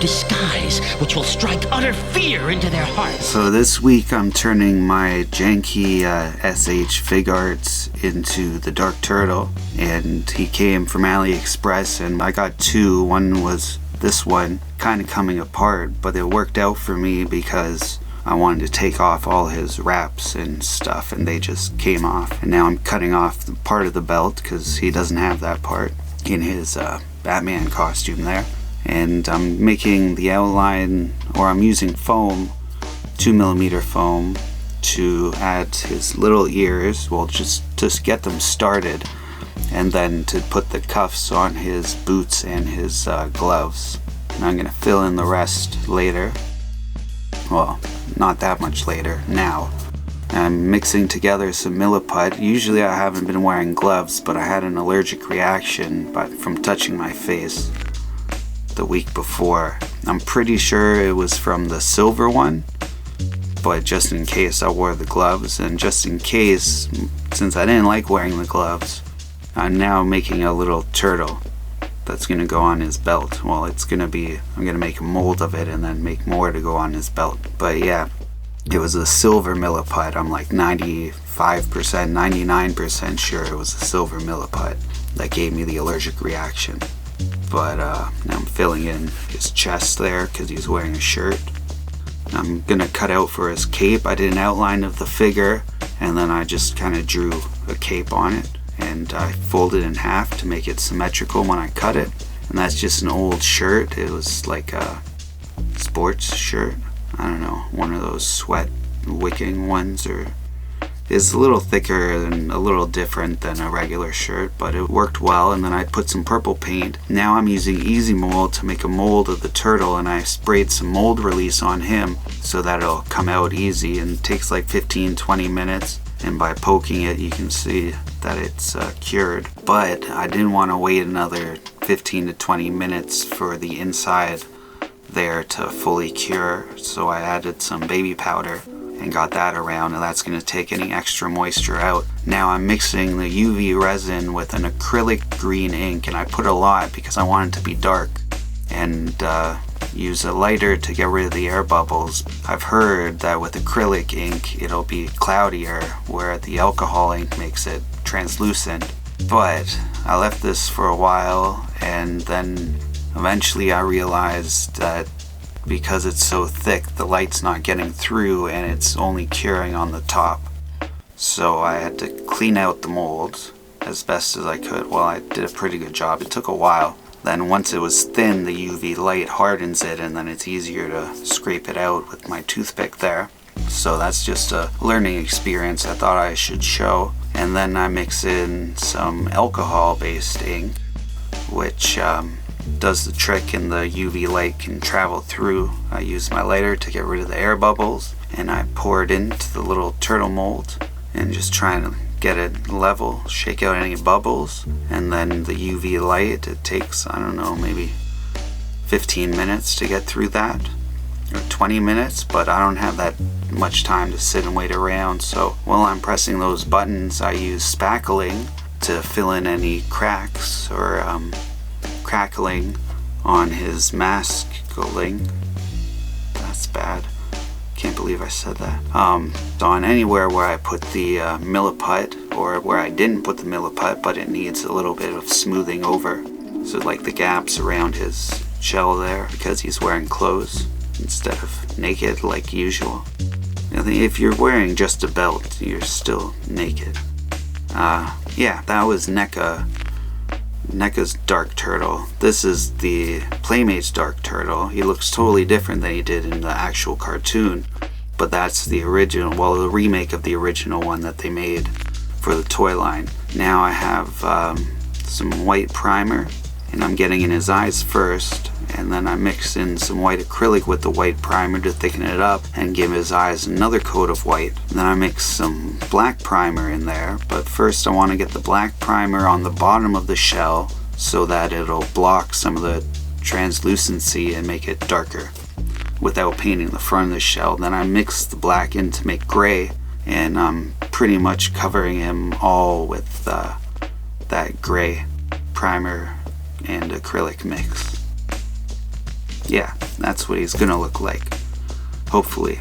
disguise which will strike utter fear into their hearts. So this week I'm turning my janky SH Fig Arts into the Dark Turtle, and he came from AliExpress, and I got two. One was this one, kind of coming apart, but it worked out for me because I wanted to take off all his wraps and stuff, and they just came off. And now I'm cutting off the part of the belt because he doesn't have that part in his Batman costume there. And I'm making the outline, or I'm using foam, 2mm foam, to add his little ears, well, just get them started, and then to put the cuffs on his boots and his gloves. And I'm gonna fill in the rest later. Well, not that much later, now. I'm mixing together some Milliput. Usually I haven't been wearing gloves, but I had an allergic reaction from touching my face the week before. I'm pretty sure it was from the silver one, but just in case I wore the gloves, and just in case, since I didn't like wearing the gloves, I'm now making a little turtle that's gonna go on his belt. Well, I'm gonna make a mold of it and then make more to go on his belt. But yeah, it was a silver Milliput. I'm like 95%, 99% sure it was a silver Milliput that gave me the allergic reaction. But now I'm filling in his chest there because he's wearing a shirt. I'm gonna cut out for his cape. I did an outline of the figure, and then I just kind of drew a cape on it, and I folded it in half to make it symmetrical when I cut it. And that's just an old shirt. It was like a sports shirt. I don't know, one of those sweat wicking ones, or it's a little thicker and a little different than a regular shirt, but it worked well. And then I put some purple paint. Now I'm using Easy Mold to make a mold of the turtle, and I sprayed some mold release on him so that it'll come out easy, and it takes like 15-20 minutes. And by poking it, you can see that it's cured. But I didn't want to wait another 15 to 20 minutes for the inside there to fully cure, so I added some baby powder and got that around, and that's going to take any extra moisture out. Now I'm mixing the UV resin with an acrylic green ink, and I put a lot because I want it to be dark, and use a lighter to get rid of the air bubbles. I've heard that with acrylic ink it'll be cloudier, where the alcohol ink makes it translucent. But I left this for a while, and then eventually I realized that because it's so thick, the light's not getting through and it's only curing on the top. So I had to clean out the molds as best as I could. Well, I did a pretty good job. It took a while. Then once it was thin, the UV light hardens it, and then it's easier to scrape it out with my toothpick there. So that's just a learning experience I thought I should show. And then I mix in some alcohol-based ink, which does the trick, and the UV light can travel through. I use my lighter to get rid of the air bubbles, and I pour it into the little turtle mold and just trying to get it level, shake out any bubbles. And then the UV light, it takes, I don't know, maybe 15 minutes to get through that, or 20 minutes, but I don't have that much time to sit and wait around. So while I'm pressing those buttons, I use Spackling to fill in any cracks or crackling on his masking. That's bad. Can't believe I said that. So on anywhere where I put the Milliput, or where I didn't put the Milliput, but it needs a little bit of smoothing over. So like the gaps around his shell there, because he's wearing clothes instead of naked like usual. If you're wearing just a belt, you're still naked. Yeah, that was NECA's Dark Turtle. This is the Playmate's Dark Turtle. He looks totally different than he did in the actual cartoon, but that's the original, well, the remake of the original one that they made for the toy line. Now I have some white primer, and I'm getting in his eyes first, and then I mix in some white acrylic with the white primer to thicken it up and give his eyes another coat of white. And then I mix some black primer in there, but first I want to get the black primer on the bottom of the shell so that it'll block some of the translucency and make it darker without painting the front of the shell. Then I mix the black in to make gray, and I'm pretty much covering him all with that gray primer and acrylic mix. yeah, that's what he's gonna look like, hopefully.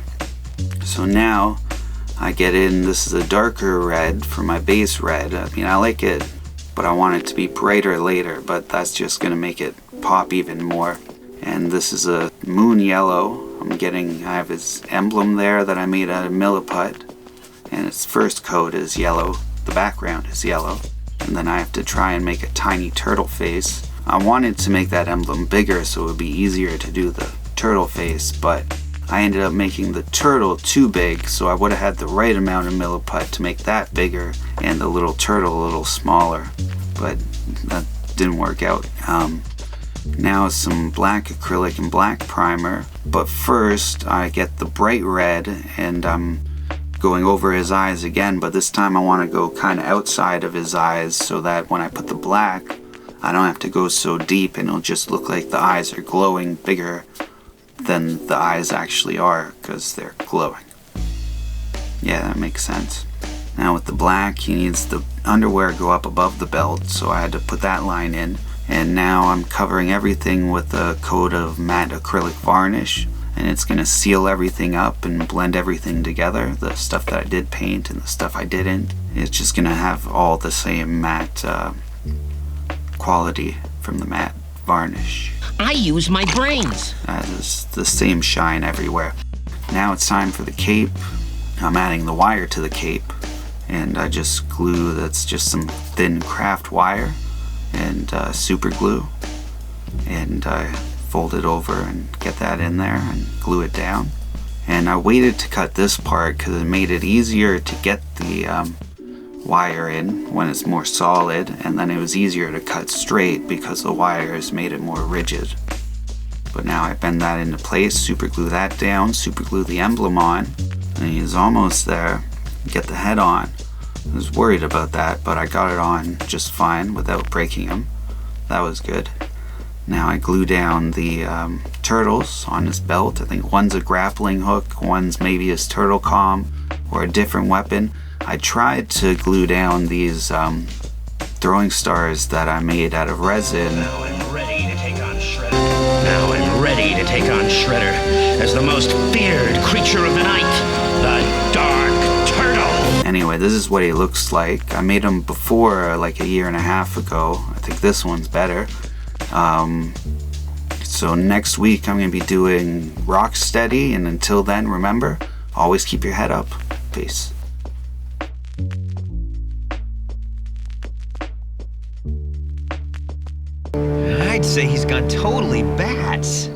So now I get in, this is a darker red for my base red. I mean, I like it, but I want it to be brighter later, but that's just gonna make it pop even more. And this is a moon yellow. I have his emblem there that I made out of milliput, and its first coat is yellow, the background is yellow, and then I have to try and make a tiny turtle face. I wanted to make that emblem bigger so it would be easier to do the turtle face, but I ended up making the turtle too big, so I would have had the right amount of milliput to make that bigger and the little turtle a little smaller, but that didn't work out. Now some black acrylic and black primer, but first I get the bright red and I'm going over his eyes again, but this time I want to go kind of outside of his eyes so that when I put the black, I don't have to go so deep and it'll just look like the eyes are glowing bigger than the eyes actually are because they're glowing. Yeah, that makes sense. Now with the black, he needs the underwear go up above the belt, so I had to put that line in. And now I'm covering everything with a coat of matte acrylic varnish, and it's going to seal everything up and blend everything together, the stuff that I did paint and the stuff I didn't. It's just going to have all the same matte quality from the matte varnish. I use my brains. It's the same shine everywhere. Now it's time for the cape. I'm adding the wire to the cape, and I just glue, that's just some thin craft wire and super glue, and I fold it over and get that in there and glue it down. And I waited to cut this part because it made it easier to get the wire in when it's more solid, and then it was easier to cut straight because the wires made it more rigid. But now I bend that into place, super glue that down, super glue the emblem on, and he's almost there. Get the head on. I was worried about that, but I got it on just fine without breaking him. That was good. Now I glue down the turtles on his belt. I think one's a grappling hook, one's maybe his turtle comb or a different weapon. I tried to glue down these throwing stars that I made out of resin. Now I'm ready to take on Shredder. Now I'm ready to take on Shredder as the most feared creature of the night, the Dark Turtle. Anyway, this is what he looks like. I made him before, like a year and a half ago. I think this one's better. So next week I'm going to be doing Rocksteady, and until then, remember, always keep your head up. Peace. I'd say he's gone totally bats.